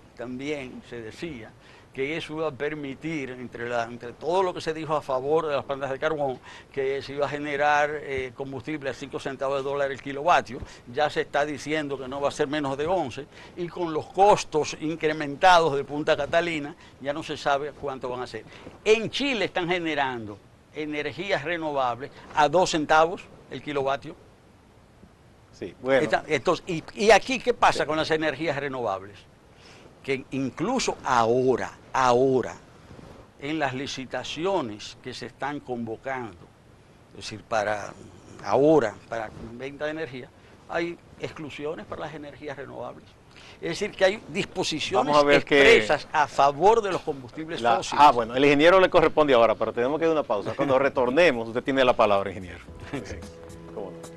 se decía que eso iba a permitir, entre todo lo que se dijo a favor de las plantas de carbón, que se iba a generar combustible a 5 centavos de dólar el kilovatio, ya se está diciendo que no va a ser menos de 11, y con los costos incrementados de Punta Catalina, ya no se sabe cuánto van a ser. En Chile están generando energías renovables a 2 centavos el kilovatio. Sí, bueno. Entonces, y aquí, ¿qué pasa con las energías renovables? Que incluso ahora, en las licitaciones que se están convocando, es decir, para venta de energía, hay exclusiones para las energías renovables. Es decir, que hay disposiciones expresas a favor de los combustibles fósiles. Bueno, el ingeniero le corresponde ahora, pero tenemos que dar una pausa. Cuando retornemos, usted tiene la palabra, ingeniero. Sí. ¿Cómo no?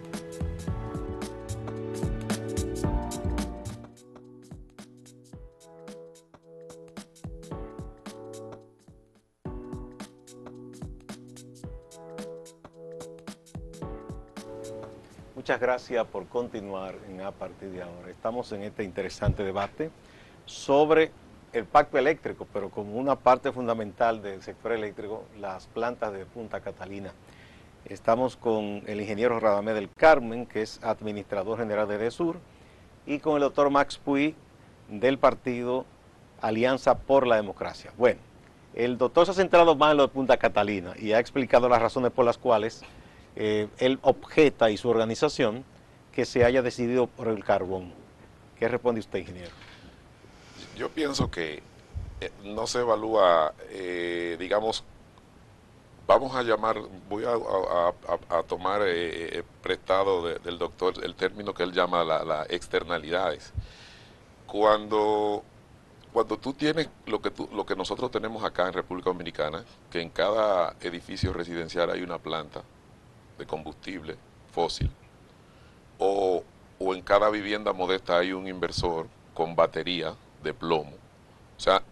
Muchas gracias por continuar a partir de ahora. Estamos en este interesante debate sobre el pacto eléctrico, pero como una parte fundamental del sector eléctrico, las plantas de Punta Catalina. Estamos con el ingeniero Radamés del Carmen, que es administrador general de EDESUR, y con el doctor Max Puy, del partido Alianza por la Democracia. Bueno, el doctor se ha centrado más en lo de Punta Catalina y ha explicado las razones por las cuales él objeta y su organización que se haya decidido por el carbón. ¿Qué responde usted, ingeniero? Yo pienso que no se evalúa, digamos, voy a tomar prestado del doctor el término que él llama las externalidades. Cuando tú tienes lo que nosotros tenemos acá en República Dominicana, que en cada edificio residencial hay una planta de combustible fósil, o en cada vivienda modesta hay un inversor con batería de plomo. O sea,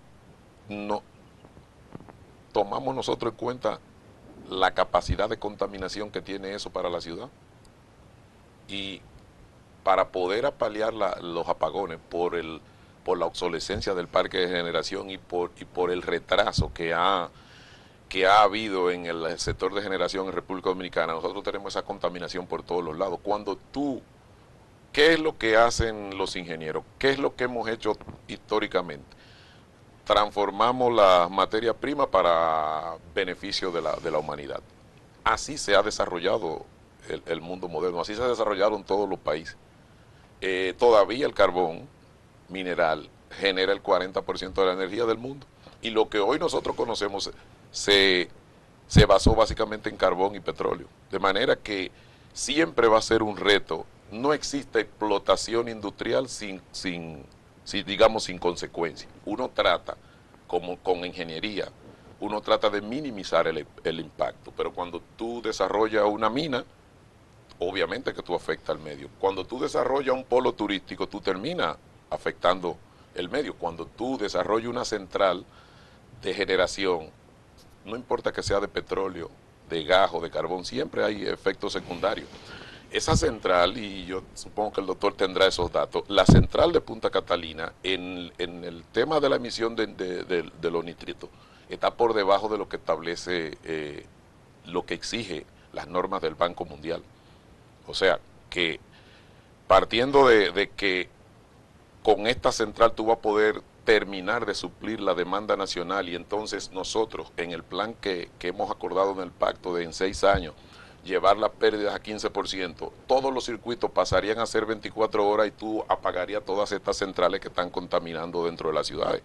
no tomamos nosotros en cuenta la capacidad de contaminación que tiene eso para la ciudad. Y para poder paliar los apagones por la obsolescencia del parque de generación y por el retraso que ha habido en el sector de generación en República Dominicana, nosotros tenemos esa contaminación por todos los lados. ¿Qué es lo que hacen los ingenieros? ¿Qué es lo que hemos hecho históricamente? Transformamos la materia prima para beneficio de la humanidad. Así se ha desarrollado el mundo moderno, así se ha desarrollado en todos los países. Todavía el carbón mineral genera el 40% de la energía del mundo. Y lo que hoy nosotros conocemos se se basó básicamente en carbón y petróleo. De manera que siempre va a ser un reto. No existe explotación industrial digamos, sin consecuencia. Uno trata, como con ingeniería, uno trata de minimizar el impacto, pero cuando tú desarrollas una mina, obviamente que tú afectas al medio. Cuando tú desarrollas un polo turístico, tú terminas afectando el medio. Cuando tú desarrollas una central de generación, no importa que sea de petróleo, de gas o de carbón, siempre hay efectos secundarios. Esa central, y yo supongo que el doctor tendrá esos datos, la central de Punta Catalina, en el tema de la emisión de los nitritos, está por debajo de lo que establece, lo que exige las normas del Banco Mundial. O sea, que partiendo de que con esta central tú vas a poder terminar de suplir la demanda nacional, y entonces nosotros en el plan que hemos acordado en el pacto de en 6 años, llevar las pérdidas a 15%, todos los circuitos pasarían a ser 24 horas y tú apagarías todas estas centrales que están contaminando dentro de las ciudades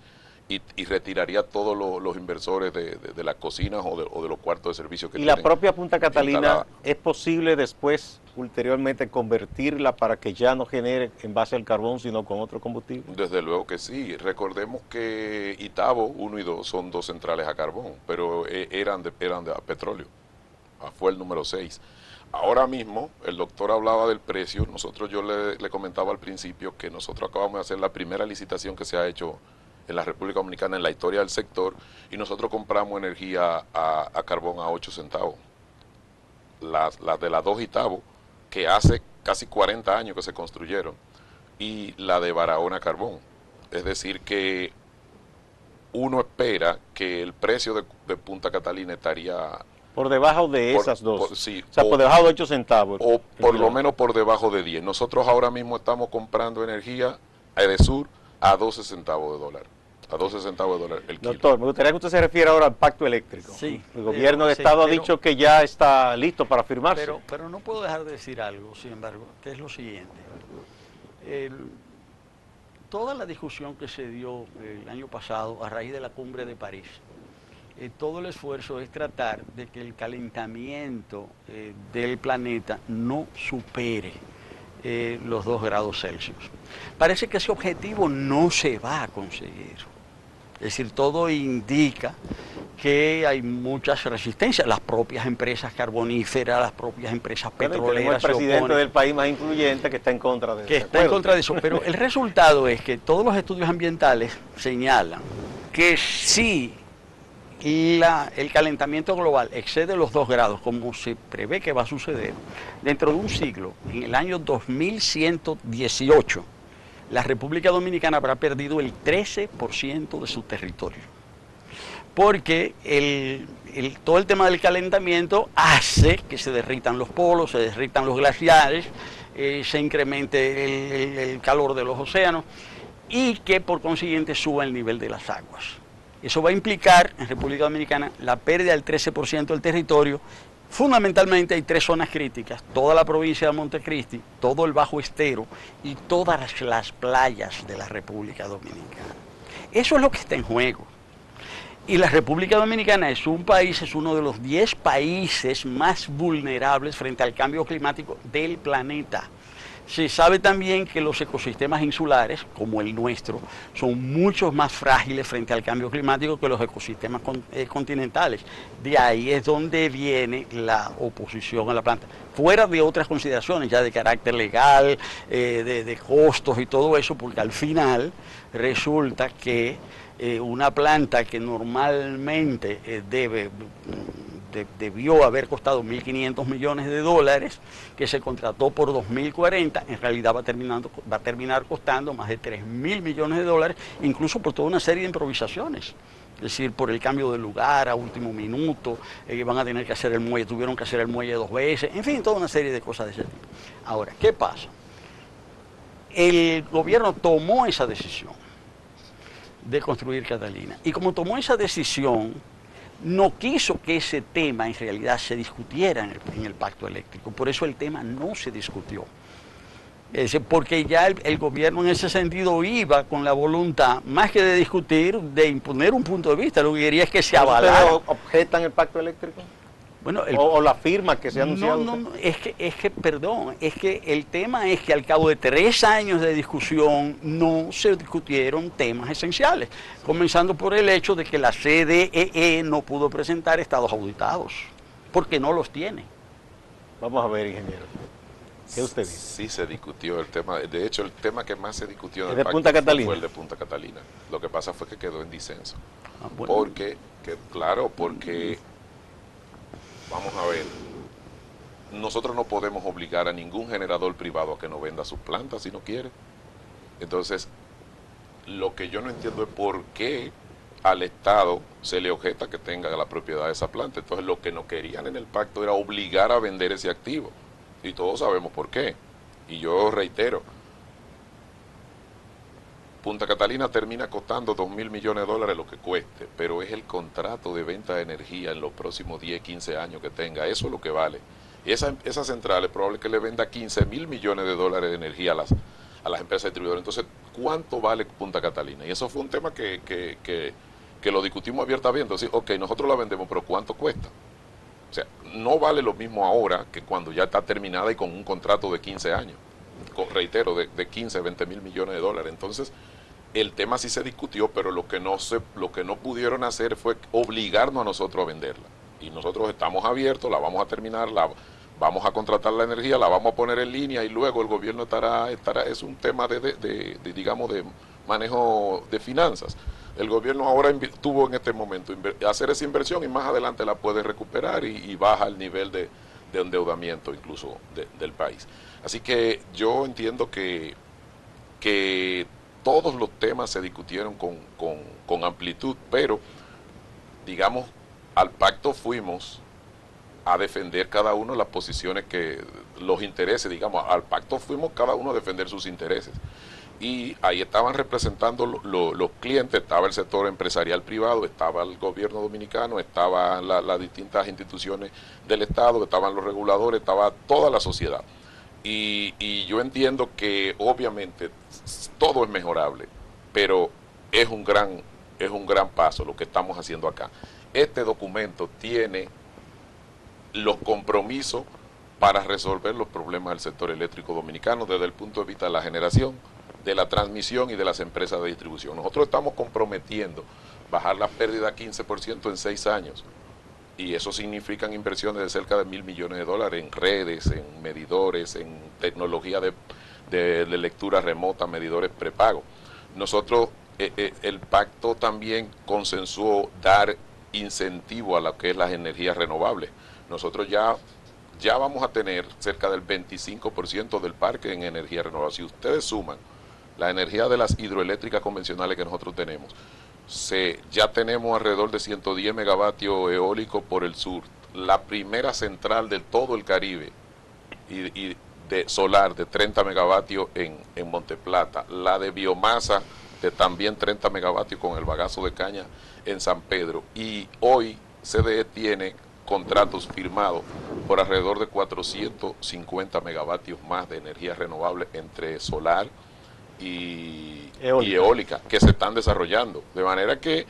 y retiraría todos los inversores de las cocinas o de los cuartos de servicio que ¿Y tienen. la propia Punta Catalina instalada. es posible después, ulteriormente, convertirla para que ya no genere en base al carbón, sino con otro combustible? Desde luego que sí. Recordemos que Itabo 1 y 2 son 2 centrales a carbón, pero eran de petróleo. Fue el número 6. Ahora mismo, el doctor hablaba del precio. Yo le comentaba al principio que nosotros acabamos de hacer la primera licitación que se ha hecho en la República Dominicana en la historia del sector, y nosotros compramos energía a carbón a 8 centavos. Las de las 2 Itabo, que hace casi 40 años que se construyeron, y la de Barahona Carbón. Es decir que uno espera que el precio de Punta Catalina estaría Por debajo de esas dos. Sí, o sea, por debajo de 8 centavos. O por lo menos por debajo de 10. Nosotros ahora mismo estamos comprando energía a Edesur a 12 centavos de dólar. A 12 centavos de dólar el kilo. Doctor, me gustaría que usted se refiera ahora al pacto eléctrico. Sí, el gobierno del Estado ha dicho que ya está listo para firmarse. Pero no puedo dejar de decir algo, sin embargo, que es lo siguiente. Toda la discusión que se dio el año pasado a raíz de la cumbre de París, todo el esfuerzo es tratar de que el calentamiento del planeta no supere los 2 grados Celsius. Parece que ese objetivo no se va a conseguir. Es decir, todo indica que hay muchas resistencias. Las propias empresas carboníferas, las propias empresas petroleras. El presidente del país más influyente que está en contra de eso. Que está en contra de eso. Pero el resultado es que todos los estudios ambientales señalan que si el calentamiento global excede los 2 grados, como se prevé que va a suceder, dentro de un siglo, en el año 2118, la República Dominicana habrá perdido el 13% de su territorio. Porque todo el tema del calentamiento hace que se derritan los polos, se derritan los glaciares, se incremente el calor de los océanos y que por consiguiente suba el nivel de las aguas. Eso va a implicar en República Dominicana la pérdida del 13% del territorio. Fundamentalmente hay 3 zonas críticas: toda la provincia de Montecristi, todo el Bajo Estero y todas las playas de la República Dominicana. Eso es lo que está en juego. Y la República Dominicana es uno de los 10 países más vulnerables frente al cambio climático del planeta. Se sabe también que los ecosistemas insulares, como el nuestro, son mucho más frágiles frente al cambio climático que los ecosistemas continentales. De ahí es donde viene la oposición a la planta. Fuera de otras consideraciones ya de carácter legal, de costos y todo eso, porque al final resulta que una planta que normalmente debió haber costado 1.500 millones de dólares, que se contrató por 2040, en realidad va a terminar costando más de 3.000 millones de dólares, incluso por toda una serie de improvisaciones. Es decir, por el cambio de lugar a último minuto, van a tener que hacer el muelle, tuvieron que hacer el muelle 2 veces, en fin, toda una serie de cosas de ese tipo. Ahora, ¿qué pasa? El gobierno tomó esa decisión de construir Catalina, y como tomó esa decisión, no quiso que ese tema en realidad se discutiera en el pacto eléctrico. Por eso el tema no se discutió. Porque ya el gobierno en ese sentido iba con la voluntad, más que de discutir, de imponer un punto de vista. Lo que quería es que se avalara. ¿Ustedes objetan el pacto eléctrico? Bueno, ¿O la firma que se ha anunciado? no, perdón, es que el tema es que al cabo de 3 años de discusión no se discutieron temas esenciales, comenzando por el hecho de que la CDEE no pudo presentar estados auditados, porque no los tiene. Vamos a ver, ingeniero. ¿Qué usted dice? Sí se discutió el tema, de hecho el tema que más se discutió en ¿Es el de Punta Catalina? fue el de Punta Catalina. Lo que pasa fue que quedó en disenso. Bueno. Porque vamos a ver, nosotros no podemos obligar a ningún generador privado a que nos venda sus plantas si no quiere. Entonces, lo que yo no entiendo es por qué al Estado se le objeta que tenga la propiedad de esa planta. Entonces, lo que no querían en el pacto era obligar a vender ese activo. Y todos sabemos por qué. Y yo reitero, Punta Catalina termina costando $2.000 millones lo que cueste, pero es el contrato de venta de energía en los próximos 10, 15 años que tenga. Eso es lo que vale. Esa central es probable que le venda $15.000 millones de energía a las empresas distribuidoras. Entonces, ¿cuánto vale Punta Catalina? Y eso fue un tema que lo discutimos abiertamente. Decir, ok, nosotros la vendemos, pero ¿cuánto cuesta? O sea, no vale lo mismo ahora que cuando ya está terminada y con un contrato de 15 años. Reitero, de 15, 20 mil millones de dólares. Entonces, el tema sí se discutió, pero lo que no pudieron hacer fue obligarnos a nosotros a venderla. Y nosotros estamos abiertos, la vamos a terminar, vamos a contratar la energía, la vamos a poner en línea y luego el gobierno estará es un tema digamos, de manejo de finanzas. El gobierno ahora tuvo en este momento hacer esa inversión y más adelante la puede recuperar y baja el nivel de endeudamiento incluso del país. Así que yo entiendo que todos los temas se discutieron con amplitud, pero digamos, al pacto fuimos a defender cada uno las posiciones los intereses, digamos, al pacto fuimos cada uno a defender sus intereses. Y ahí estaban representando los clientes, estaba el sector empresarial privado, estaba el gobierno dominicano, estaban las distintas instituciones del Estado, estaban los reguladores, estaba toda la sociedad. Y yo entiendo que obviamente todo es mejorable, pero es un gran paso lo que estamos haciendo acá. Este documento tiene los compromisos para resolver los problemas del sector eléctrico dominicano desde el punto de vista de la generación, de la transmisión y de las empresas de distribución. Nosotros estamos comprometiendo bajar la pérdida 15% en 6 años. Y eso significan inversiones de cerca de $1.000 millones en redes, en medidores, en tecnología de lectura remota, medidores prepago. Nosotros, el pacto también consensuó dar incentivo a lo que es las energías renovables. Nosotros ya vamos a tener cerca del 25% del parque en energía renovable. Si ustedes suman la energía de las hidroeléctricas convencionales que nosotros tenemos, ya tenemos alrededor de 110 megavatios eólicos por el sur, la primera central de todo el Caribe y de solar de 30 megavatios en Monteplata, la de biomasa de también 30 megavatios con el bagazo de caña en San Pedro, y hoy CDE tiene contratos firmados por alrededor de 450 megavatios más de energía renovable entre solar y eólica que se están desarrollando. De manera que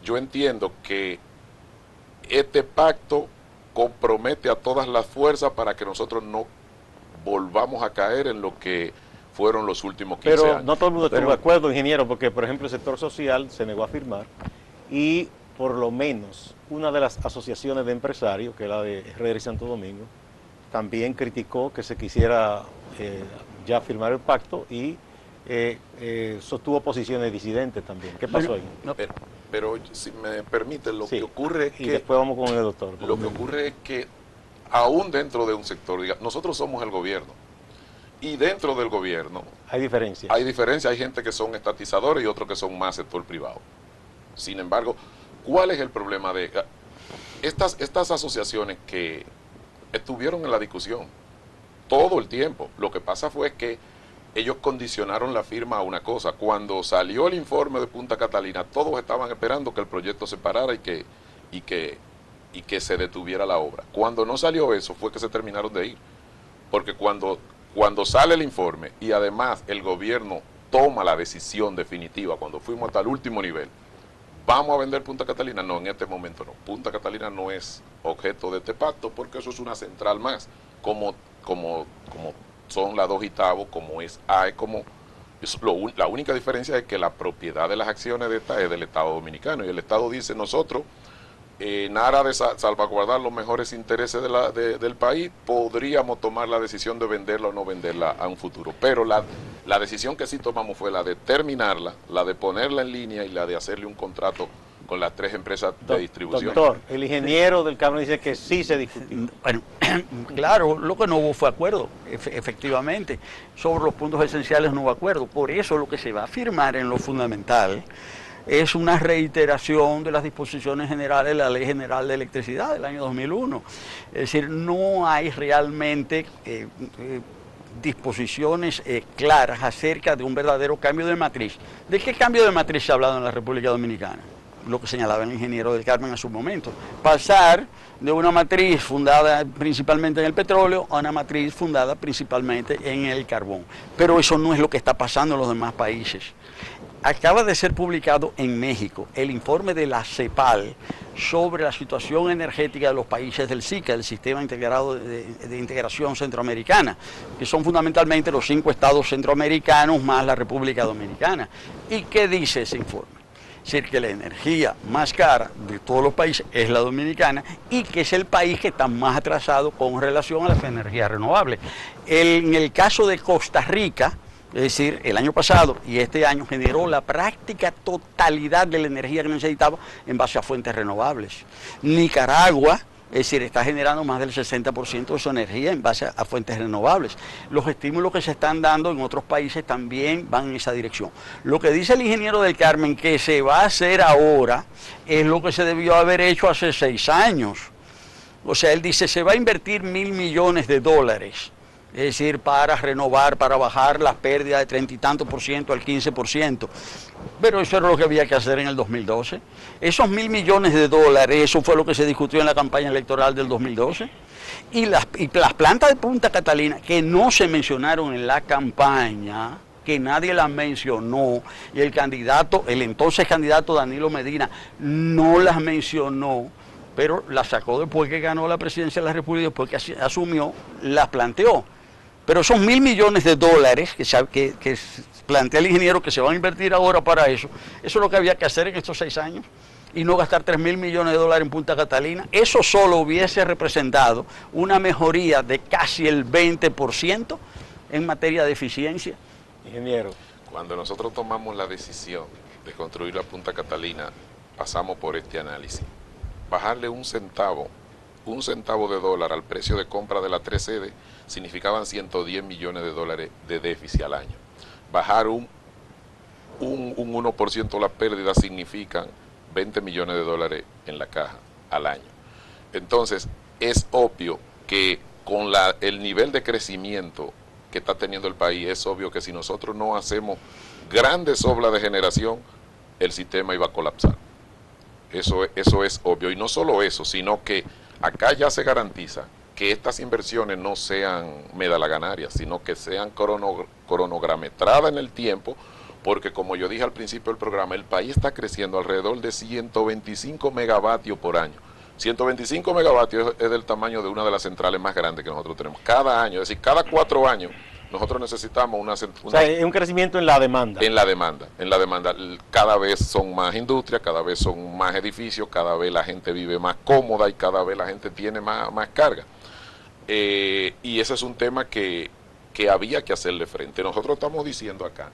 yo entiendo que este pacto compromete a todas las fuerzas para que nosotros no volvamos a caer en lo que fueron los últimos 15 años. Pero no todo el mundo estuvo de acuerdo, ingeniero, porque por ejemplo el sector social se negó a firmar y por lo menos una de las asociaciones de empresarios, que es la de Herrera y Santo Domingo, también criticó que se quisiera ya firmar el pacto y sostuvo posiciones disidentes también. ¿Qué pasó ahí? Pero si me permite, lo que ocurre es que... Y después vamos con el doctor. Lo que ocurre es que aún dentro de un sector, nosotros somos el gobierno, y dentro del gobierno... Hay diferencias. Hay diferencias, hay gente que son estatizadores y otros que son más sector privado. Sin embargo, ¿cuál es el problema de estas asociaciones que estuvieron en la discusión todo el tiempo? Lo que pasa fue que ellos condicionaron la firma a una cosa. Cuando salió el informe de Punta Catalina, todos estaban esperando que el proyecto se parara y que se detuviera la obra. Cuando no salió eso, fue que se terminaron de ir. Porque cuando cuando sale el informe y además el gobierno toma la decisión definitiva, cuando fuimos hasta el último nivel, ¿vamos a vender Punta Catalina? No, en este momento no. Punta Catalina no es objeto de este pacto porque eso es una central más, como son las dos Itabo, como es AE, la única diferencia es que la propiedad de las acciones de esta es del Estado Dominicano y el Estado dice nosotros, nada de salvaguardar los mejores intereses del país, podríamos tomar la decisión de venderla o no venderla a un futuro. Pero la decisión que sí tomamos fue la de terminarla, la de ponerla en línea y la de hacerle un contrato con las 3 empresas de distribución. Doctor, el ingeniero del Carmen dice que sí se discutió. Bueno, claro, lo que no hubo fue acuerdo, efectivamente. Sobre los puntos esenciales no hubo acuerdo. Por eso lo que se va a firmar en lo fundamental es una reiteración de las disposiciones generales de la Ley General de Electricidad del año 2001. Es decir, no hay realmente disposiciones claras acerca de un verdadero cambio de matriz. ¿De qué cambio de matriz se ha hablado en la República Dominicana? Lo que señalaba el ingeniero del Carmen a su momento. Pasar de una matriz fundada principalmente en el petróleo a una matriz fundada principalmente en el carbón. Pero eso no es lo que está pasando en los demás países. Acaba de ser publicado en México el informe de la CEPAL sobre la situación energética de los países del SICA, el Sistema Integrado de Integración Centroamericana, que son fundamentalmente los 5 estados centroamericanos más la República Dominicana. ¿Y qué dice ese informe? Es decir, que la energía más cara de todos los países es la dominicana y que es el país que está más atrasado con relación a las energías renovables. En el caso de Costa Rica, es decir, el año pasado y este año generó la práctica totalidad de la energía que necesitaba en base a fuentes renovables. Nicaragua, es decir, está generando más del 60% de su energía en base a fuentes renovables. Los estímulos que se están dando en otros países también van en esa dirección. Lo que dice el ingeniero del Carmen que se va a hacer ahora es lo que se debió haber hecho hace 6 años. O sea, él dice, se va a invertir $1.000 millones. Es decir, para renovar, para bajar las pérdidas de 30 y tantos % al 15%. Pero eso era lo que había que hacer en el 2012. Esos $1.000 millones, eso fue lo que se discutió en la campaña electoral del 2012. Y las plantas de Punta Catalina, que no se mencionaron en la campaña, que nadie las mencionó, y el entonces candidato Danilo Medina no las mencionó, pero las sacó después que ganó la presidencia de la República, después que asumió, las planteó. Pero esos $1.000 millones que plantea el ingeniero que se van a invertir ahora para eso es lo que había que hacer en estos 6 años y no gastar $3.000 millones en Punta Catalina. Eso solo hubiese representado una mejoría de casi el 20% en materia de eficiencia. Ingeniero. Cuando nosotros tomamos la decisión de construir la Punta Catalina, pasamos por este análisis. Bajarle un centavo de dólar al precio de compra de la 3 sedes significaban $110 millones de déficit al año. Bajar un 1% las pérdidas significan $20 millones en la caja al año. Entonces, es obvio que con el nivel de crecimiento que está teniendo el país, es obvio que si nosotros no hacemos grandes obras de generación, el sistema iba a colapsar. Eso es obvio. Y no solo eso, sino que acá ya se garantiza que estas inversiones no sean medalaganarias, sino que sean cronogrametradas en el tiempo, porque como yo dije al principio del programa, el país está creciendo alrededor de 125 megavatios por año. 125 megavatios es del tamaño de una de las centrales más grandes que nosotros tenemos. Cada año, es decir, cada 4 años, nosotros necesitamos una... O sea, es un crecimiento en la demanda. En la demanda. Cada vez son más industrias, cada vez son más edificios, cada vez la gente vive más cómoda y cada vez la gente tiene más carga. Y ese es un tema que había que hacerle frente. Nosotros estamos diciendo acá,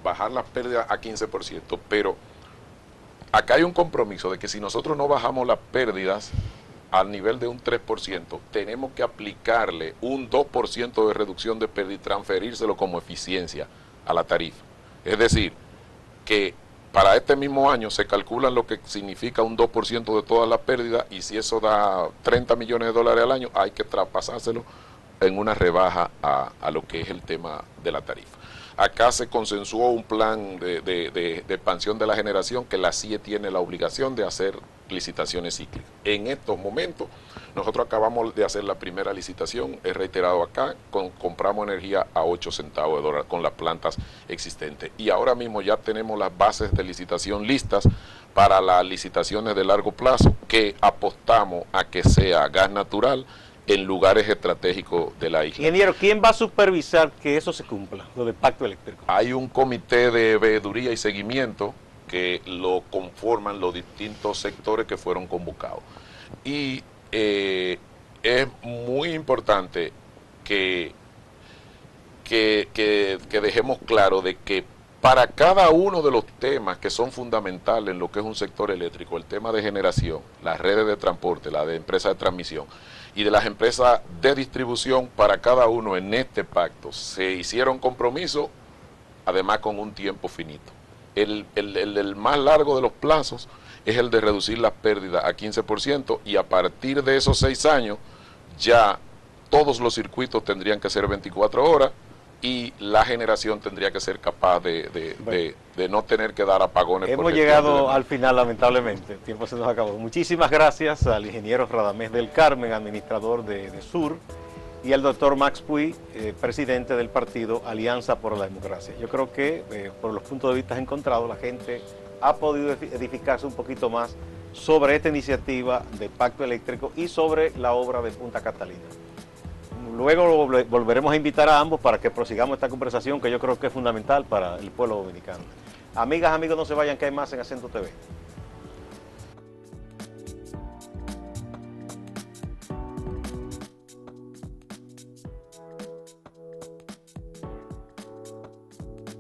bajar las pérdidas a 15%, pero acá hay un compromiso de que si nosotros no bajamos las pérdidas al nivel de un 3%, tenemos que aplicarle un 2% de reducción de pérdida y transferírselo como eficiencia a la tarifa. Es decir, que para este mismo año se calcula lo que significa un 2% de todas las pérdidas y si eso da $30 millones al año, hay que traspasárselo en una rebaja a lo que es el tema de la tarifa. Acá se consensuó un plan de expansión de la generación que la CIE tiene la obligación de hacer licitaciones cíclicas. En estos momentos, nosotros acabamos de hacer la primera licitación, he reiterado acá, compramos energía a 8 centavos de dólar con las plantas existentes. Y ahora mismo ya tenemos las bases de licitación listas para las licitaciones de largo plazo, que apostamos a que sea gas natural en lugares estratégicos de la isla. Ingeniero, ¿quién va a supervisar que eso se cumpla, lo del pacto eléctrico? Hay un comité de veeduría y seguimiento que lo conforman los distintos sectores que fueron convocados. Y es muy importante que dejemos claro de que para cada uno de los temas que son fundamentales en lo que es un sector eléctrico, el tema de generación, las redes de transporte, la de empresas de transmisión y de las empresas de distribución, para cada uno en este pacto se hicieron compromisos, además con un tiempo finito. El más largo de los plazos es el de reducir las pérdidas a 15%, y a partir de esos 6 años ya todos los circuitos tendrían que ser 24 horas y la generación tendría que ser capaz de no tener que dar apagones. Hemos llegado al final, lamentablemente, el tiempo se nos acabó. Muchísimas gracias al ingeniero Radamés del Carmen, administrador de Sur, y al doctor Max Puy, presidente del partido Alianza por la Democracia. Yo creo que por los puntos de vista encontrados, la gente ha podido edificarse un poquito más sobre esta iniciativa de pacto eléctrico y sobre la obra de Punta Catalina. Luego volveremos a invitar a ambos para que prosigamos esta conversación, que yo creo que es fundamental para el pueblo dominicano. Amigas, amigos, no se vayan, que hay más en Acento TV.